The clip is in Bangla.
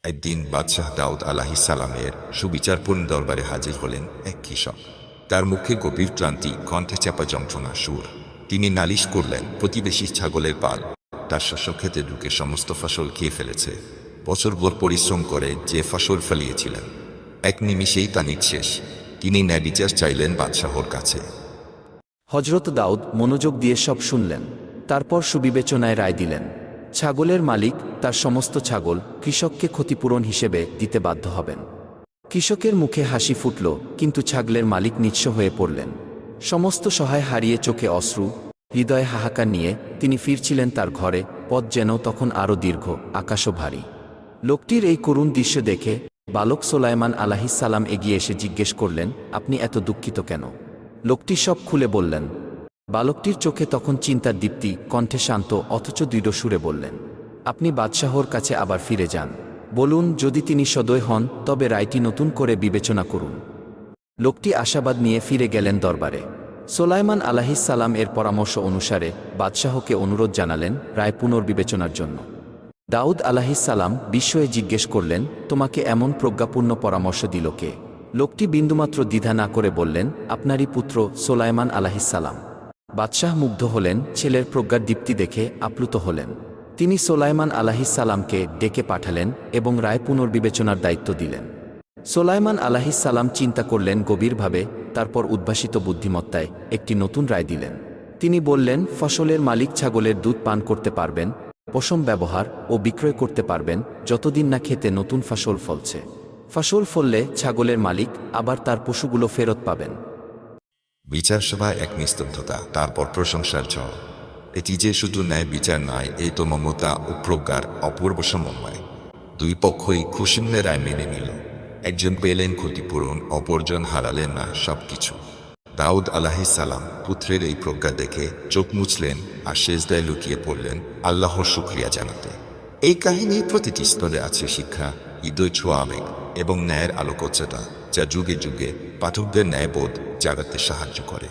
একদিন বাদশাহ দাউদ আলাইহিস সালামের সুবিচারপূর্ণ দরবারে হাজির হলেন এক কৃষক। তার মুখে গভীর ক্লান্তি, কণ্ঠে চাপা যন্ত্রণা সুর। তিনি নালিশ করলেন, প্রতিবেশী ছাগলের পাল তার শস্যক্ষেতে ঢুকে সমস্ত ফসল খেয়ে ফেলেছে। বছরভর পরিশ্রম করে যে ফসল ফলিয়েছিলেন, এক নিমিষেই তা নিঃশেষ। তিনি ন্যায় বিচার চাইলেন বাদশাহর কাছে। হযরত দাউদ মনোযোগ দিয়ে সব শুনলেন, তারপর সুবিবেচনায় রায় দিলেন। ছাগলের মালিক তার সমস্ত ছাগল কৃষককে ক্ষতিপূরণ হিসেবে দিতে বাধ্য হবেন। কৃষকের মুখে হাসি ফুটল, কিন্তু ছাগলের মালিক নিঃস্ব হয়ে পড়লেন। সমস্ত সহায় হারিয়ে, চোখে অশ্রু, হৃদয়ে হাহাকার নিয়ে তিনি ফিরছিলেন তার ঘরে। পথ যেন তখন আরও দীর্ঘ, আকাশও ভারী। লোকটির এই করুণ দৃশ্য দেখে বালক সোলাইমান আলাইহিস সালাম এগিয়ে এসে জিজ্ঞেস করলেন, আপনি এত দুঃখিত কেন? লোকটি সব খুলে বললেন। বালকটির চোখে তখন চিন্তার দীপ্তি, কণ্ঠে শান্ত অথচ দৃঢ় সুরে বললেন, আপনি বাদশাহর কাছে আবার ফিরে যান। বলুন, যদি তিনি সদয় হন তবে রায়টি নতুন করে বিবেচনা করুন। লোকটি আশাবাদ নিয়ে ফিরে গেলেন দরবারে। সোলাইমান আলাইহিস সালাম এর পরামর্শ অনুসারে বাদশাহকে অনুরোধ জানালেন রায় পুনর্বিবেচনার জন্য। দাউদ আলাইহিস সালাম বিস্ময়ে জিজ্ঞেস করলেন, তোমাকে এমন প্রজ্ঞাপূর্ণ পরামর্শ দিল কে? লোকটি বিন্দুমাত্র দ্বিধা না করে বললেন, আপনারই পুত্র সোলাইমান আলাইহিস সালাম। বাদশাহ মুগ্ধ হলেন, ছেলের প্রজ্ঞার দীপ্তি দেখে আপ্লুত হলেন। তিনি সোলাইমান আলাইহিস সালামকে ডেকে পাঠালেন এবং রায় পুনর্বিবেচনার দায়িত্ব দিলেন। সোলাইমান আলাইহিস সালাম চিন্তা করলেন গভীরভাবে, তারপর উদ্ভাসিত বুদ্ধিমত্তায় একটি নতুন রায় দিলেন। তিনি বললেন, ফসলের মালিক ছাগলের দুধ পান করতে পারবেন, পশম ব্যবহার ও বিক্রয় করতে পারবেন, যতদিন না খেতে নতুন ফসল ফলছে। ফসল ফললে ছাগলের মালিক আবার তার পশুগুলো ফেরত পাবেন। বিচার সভায় এক নিস্তব্ধতা, তারপর প্রশংসার ঝড়। এটি যে শুধু ন্যায় বিচার নয়, এই তো মমতা ও প্রজ্ঞার অপূর্ব সমন্বয়। দুই পক্ষই খুশিমনে রায় মেনে নিল। একজন পেলেন ক্ষতিপূরণ, অপরজন হারালেন না সবকিছু। দাউদ আলাইহিস সালাম পুত্রের এই প্রজ্ঞা দেখে চোখ মুছলেন আর সেজদায় লুটিয়ে পড়লেন আল্লাহর শুকরিয়া জানাতে। এই কাহিনীর প্রতিটি স্তরে আছে শিক্ষা, হৃদয় ছোঁয়া আবেগ এবং ন্যায়ের আলোকচ্ছটা, যা যুগে যুগে পাঠকদের ন্যায়বোধ জাগাতে সাহায্য করে।